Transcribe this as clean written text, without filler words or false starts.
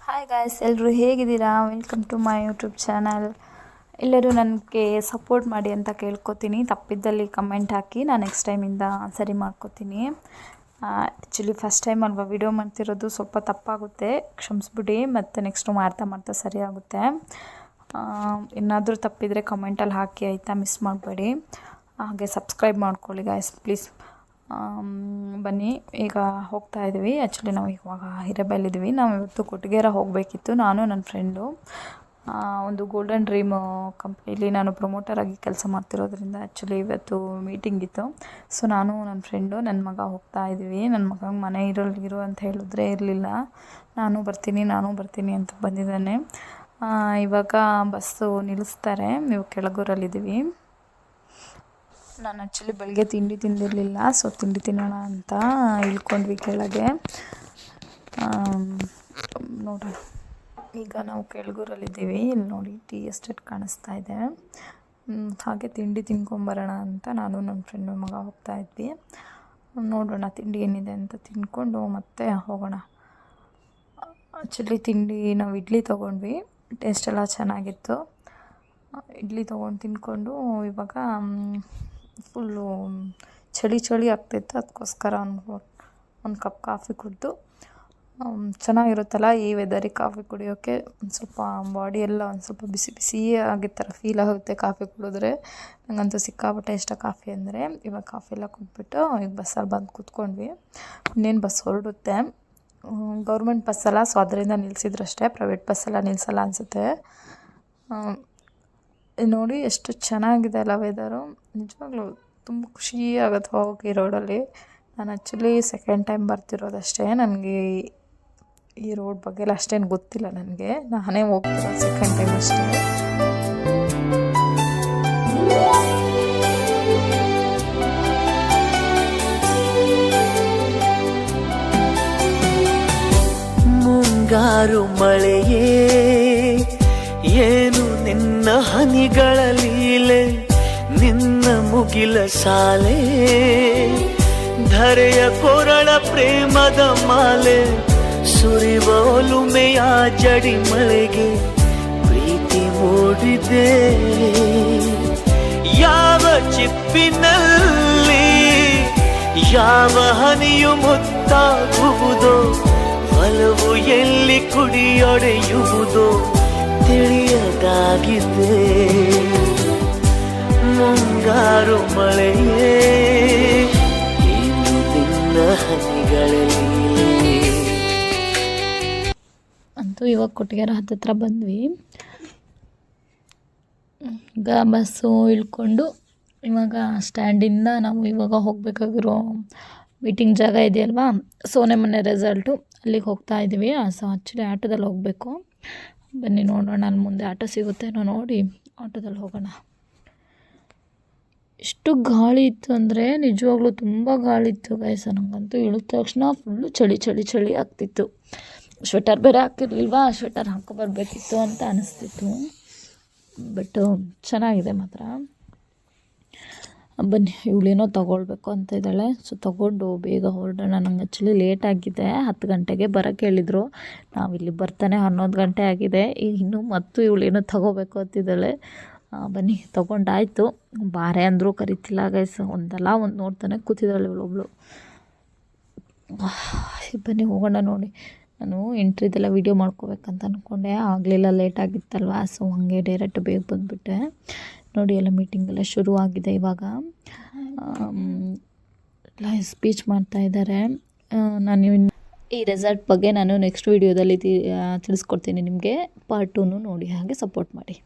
Hi guys, ಎಲ್ಲರೂ ಹೇಗಿದ್ದೀರಾ? Welcome to my YouTube channel. ಎಲ್ಲರೂ ನನಗೆ ಸಪೋರ್ಟ್ ಮಾಡಿ ಅಂತ ಕೇಳ್ಕೊತೀನಿ. ತಪ್ಪಿದ್ದಲ್ಲಿ ಕಮೆಂಟ್ ಹಾಕಿ, ನಾನು ನೆಕ್ಸ್ಟ್ ಟೈಮಿಂದ ಸರಿ ಮಾಡ್ಕೋತೀನಿ. ಆ್ಯಕ್ಚುಲಿ ಫಸ್ಟ್ ಟೈಮ್ ಅಲ್ವಾ ವಿಡಿಯೋ ಮಾಡ್ತಿರೋದು, ಸ್ವಲ್ಪ ತಪ್ಪಾಗುತ್ತೆ, ಕ್ಷಮಿಸ್ಬಿಡಿ. ಮತ್ತು ನೆಕ್ಸ್ಟು ಮಾಡ್ತಾ ಸರಿ ಆಗುತ್ತೆ. ಏನಾದರೂ ತಪ್ಪಿದರೆ ಕಮೆಂಟಲ್ಲಿ ಹಾಕಿ ಆಯಿತಾ, ಮಿಸ್ ಮಾಡಬೇಡಿ. ಹಾಗೆ ಸಬ್ಸ್ಕ್ರೈಬ್ ಮಾಡ್ಕೊಳ್ಳಿ ಗಾಯ್ಸ್ ಪ್ಲೀಸ್. ಬನ್ನಿ, ಈಗ ಹೋಗ್ತಾ ಇದ್ದೀವಿ. ಆ್ಯಕ್ಚುಲಿ ನಾವು ಇವಾಗ ಹಿರೇಬೈಲಿದ್ದೀವಿ. ನಾವು ಇವತ್ತು ಕೊಟ್ಟಿಗೆರ ಹೋಗಬೇಕಿತ್ತು, ನಾನು ನನ್ನ ಫ್ರೆಂಡು. ಒಂದು ಗೋಲ್ಡನ್ ಡ್ರೀಮ್ ಕಂಪ್ನೀಲಿ ನಾನು ಪ್ರಮೋಟರಾಗಿ ಕೆಲಸ ಮಾಡ್ತಿರೋದ್ರಿಂದ ಆ್ಯಕ್ಚುಲಿ ಇವತ್ತು ಮೀಟಿಂಗ್ ಇತ್ತು. ಸೊ ನಾನು ನನ್ನ ಫ್ರೆಂಡು, ನನ್ನ ಮಗ ಹೋಗ್ತಾ ಇದ್ದೀವಿ. ನನ್ನ ಮಗಂಗೆ ಮನೆ ಇರು ಅಂತ ಹೇಳಿದ್ರೆ ಇರಲಿಲ್ಲ. ನಾನು ಬರ್ತೀನಿ ಅಂತ ಬಂದಿದ್ದಾನೆ. ಇವಾಗ ಬಸ್ಸು ನಿಲ್ಲಿಸ್ತಾರೆ. ನೀವು ಕೆಳಗೂರಲ್ಲಿದ್ದೀವಿ. ನಾನು ಆ್ಯಕ್ಚುಲಿ ಬೆಳಗ್ಗೆ ತಿಂಡಿ ತಿಂದಿರಲಿಲ್ಲ, ಸೊ ತಿಂಡಿ ತಿನ್ನೋಣ ಅಂತ ಇಳ್ಕೊಂಡ್ವಿ ಕೆಳಗೆ. ನೋಡೋಣ, ಈಗ ನಾವು ಕೆಳಗೂರಲ್ಲಿದ್ದೀವಿ. ಇಲ್ಲಿ ನೋಡಿ, ಟೀ ಎಸ್ಟೇಟ್ ಕಾಣಿಸ್ತಾ ಇದೆ. ಹಾಗೆ ತಿಂಡಿ ತಿನ್ಕೊಂಬರೋಣ ಅಂತ ನಾನು ನನ್ನ ಫ್ರೆಂಡ್ ಮಗ ಹೋಗ್ತಾ ಇದ್ವಿ. ನೋಡೋಣ ತಿಂಡಿ ಏನಿದೆ ಅಂತ ತಿನ್ಕೊಂಡು ಮತ್ತೆ ಹೋಗೋಣ. ಆ್ಯಕ್ಚುಲಿ ತಿಂಡಿ ನಾವು ಇಡ್ಲಿ ತೊಗೊಂಡ್ವಿ, ಟೇಸ್ಟ್ ಎಲ್ಲ ಚೆನ್ನಾಗಿತ್ತು. ಇಡ್ಲಿ ತೊಗೊಂಡು ತಿನ್ಕೊಂಡು ಇವಾಗ ಫುಲ್ಲು ಚಳಿ ಆಗ್ತಿತ್ತು. ಅದಕ್ಕೋಸ್ಕರ ಒಂದು ಕಪ್ ಕಾಫಿ ಕುಡಿದು, ಚೆನ್ನಾಗಿರುತ್ತಲ್ಲ ಈ ವೆದರಿಗೆ ಕಾಫಿ ಕುಡಿಯೋಕ್ಕೆ. ಒಂದು ಸ್ವಲ್ಪ ಬಾಡಿ ಎಲ್ಲ ಒಂದು ಸ್ವಲ್ಪ ಬಿಸಿ ಆಗಿದ್ದ ಥರ ಫೀಲ್ ಆಗುತ್ತೆ ಕಾಫಿ ಕುಡಿದ್ರೆ. ನನಗಂತೂ ಸಿಕ್ಕಾಪಟ್ಟೆ ಇಷ್ಟ ಕಾಫಿ ಅಂದರೆ. ಇವಾಗ ಕಾಫಿ ಎಲ್ಲ ಕುಡಿದ್ಬಿಟ್ಟು ಈಗ ಬಸ್ಸಲ್ಲಿ ಬಂದು ಕೂತ್ಕೊಂಡ್ವಿ. ಇನ್ನೇನು ಬಸ್ ಹೊರಡುತ್ತೆ. ಗೌರ್ಮೆಂಟ್ ಬಸ್ಸಲ್ಲ, ಸೊ ಅದರಿಂದ ನಿಲ್ಲಿಸಿದ್ರಷ್ಟೇ, ಪ್ರೈವೇಟ್ ಬಸ್ಸೆಲ್ಲ ನಿಲ್ಲಿಸಲ್ಲ ಅನಿಸುತ್ತೆ. ನೋಡಿ ಎಷ್ಟು ಚೆನ್ನಾಗಿದೆ ಅಲ್ಲ ವೆದರು. ನಿಜವಾಗ್ಲೂ ತುಂಬ ಖುಷಿ ಆಗುತ್ತೆ ಹೋಗಿ ರೋಡಲ್ಲಿ. ನಾನು ಆ್ಯಕ್ಚುಲಿ ಸೆಕೆಂಡ್ ಟೈಮ್ ಬರ್ತಿರೋದಷ್ಟೇ. ನನಗೆ ಈ ರೋಡ್ ಬಗ್ಗೆ ಎಲ್ಲ ಅಷ್ಟೇನು ಗೊತ್ತಿಲ್ಲ ನನಗೆ. ನಾನೇ ಹೋಗ್ತಿರೋದು ಸೆಕೆಂಡ್ ಟೈಮ್ ಅಷ್ಟೇ. ಮುಂಗಾರು ಮಳೆಯೇ ಏನು ನಿನ್ನ ಹನಿಗಳ ಲೀಲೆ, ನಿನ್ನ ಮುಗಿಲ ಸಾಲೆ, ಧರೆಯ ಕೊರಳ ಪ್ರೇಮದ ಮಾಲೆ, ಸುರಿವ ಒಲುಮೆಯ ಜಡಿ ಮಳೆಗೆ ಪ್ರೀತಿ ಮೂಡಿದೆ. ಯಾವ ಚಿಪ್ಪಿನಲ್ಲಿ ಯಾವ ಹನಿಯು ಮುತ್ತಾಗುವುದೋ, ಒಲವು ಎಲ್ಲಿ ಕುಡಿಯೊಡೆಯುವುದೋ ತಿಳಿಯದಾಗಿದೆ. ಮುಂಗಾರು ಮಳೆಯೇ ಏನು ನಿನ್ನ ಹನಿಗಳಲ್ಲಿ. ಅಂತೂ ಇವಾಗ ಕೊಟ್ಟಿಗೆರ ಹತ್ತತ್ರ ಬಂದ್ವಿ. ಈಗ ಬಸ್ಸು ಇಳ್ಕೊಂಡು ಇವಾಗ ಸ್ಟ್ಯಾಂಡಿಂದ ನಾವು ಇವಾಗ ಹೋಗಬೇಕಾಗಿರೋ ಮೀಟಿಂಗ್ ಜಾಗ ಇದೆಯಲ್ವಾ, ಸೋನೆಮನೆ ರೆಸಾರ್ಟು, ಅಲ್ಲಿಗೆ ಹೋಗ್ತಾ ಇದ್ದೀವಿ. ಸೊ ಆ್ಯಕ್ಚುಲಿ ಆಟೋದಲ್ಲಿ ಹೋಗಬೇಕು. ಬನ್ನಿ ನೋಡೋಣ, ಅಲ್ಲಿ ಮುಂದೆ ಆಟೋ ಸಿಗುತ್ತೇನೋ ನೋಡಿ ಆಟೋದಲ್ಲಿ ಹೋಗೋಣ. ಎಷ್ಟು ಗಾಳಿ ಇತ್ತು ಅಂದರೆ ನಿಜವಾಗ್ಲೂ ತುಂಬ ಗಾಳಿ ಇತ್ತು ಗೈಸ. ನನಗಂತೂ ಇಳಿದ ತಕ್ಷಣ ಫುಲ್ಲು ಚಳಿ ಆಗ್ತಿತ್ತು. ಸ್ವೆಟರ್ ಬೇರೆ ಹಾಕಿರ್ಲಿಲ್ವಾ, ಸ್ವೆಟರ್ ಹಾಕೊಬರ್ಬೇಕಿತ್ತು ಅಂತ ಅನಿಸ್ತಿತ್ತು. ಬಟ್ ಚೆನ್ನಾಗಿದೆ ಮಾತ್ರ. ಬನ್ನಿ, ಇವಳೇನೋ ತೊಗೊಳ್ಬೇಕು ಅಂತ ಇದ್ದಾಳೆ. ಸೊ ತೊಗೊಂಡು ಬೇಗ ಹೊರಡೋಣ. ನಂಗೆ ಆ್ಯಕ್ಚುಲಿ ಲೇಟ್ ಆಗಿದೆ, 10 ಗಂಟೆಗೆ ಬರೋಕ್ಕೆ ಹೇಳಿದರು. ನಾವಿಲ್ಲಿ ಬರ್ತಾನೆ 11 ಗಂಟೆ ಆಗಿದೆ. ಈಗ ಇನ್ನೂ ಮತ್ತು ಇವಳೇನೋ ತೊಗೋಬೇಕು ಅಂತಿದ್ದಾಳೆ. ಬನ್ನಿ ತೊಗೊಂಡಾಯಿತು. ಬಾರೆ ಅಂದರೂ ಕರಿತಿಲ್ಲ ಗೈಸ್, ಒಂದಲ್ಲ ಒಂದು ನೋಡ್ತಾನೆ ಕೂತಿದ್ದಾಳೆ ಇವಳೊಬ್ಳು. ಬನ್ನಿ ಹೋಗೋಣ. ನೋಡಿ, ನಾನು ಎಂಟ್ರಿದೆಲ್ಲ ವೀಡಿಯೋ ಮಾಡ್ಕೋಬೇಕಂತ ಅಂದ್ಕೊಂಡೆ, ಆಗಲಿಲ್ಲ, ಲೇಟ್ ಆಗಿತ್ತಲ್ವ. ಸೊ ಹಾಗೆ ಡೈರೆಕ್ಟ್ ಬೇಗ ಬಂದುಬಿಟ್ಟೆ. ನೋಡಿ ಎಲ್ಲ ಮೀಟಿಂಗ್ ಎಲ್ಲ ಶುರು ಆಗಿದೆ. ಇವಾಗ ಸ್ಪೀಚ್ ಮಾಡ್ತಾ ಇದ್ದಾರೆ. ನಾನು ಈ ರೆಸಾರ್ಟ್ ಬಗ್ಗೆ ನಾನು ನೆಕ್ಸ್ಟ್ ವೀಡಿಯೋದಲ್ಲಿ ತಿಳಿಸ್ಕೊಡ್ತೀನಿ ನಿಮಗೆ. ಪಾರ್ಟ್ 2 ನೋಡಿ, ಹಾಗೆ ಸಪೋರ್ಟ್ ಮಾಡಿ.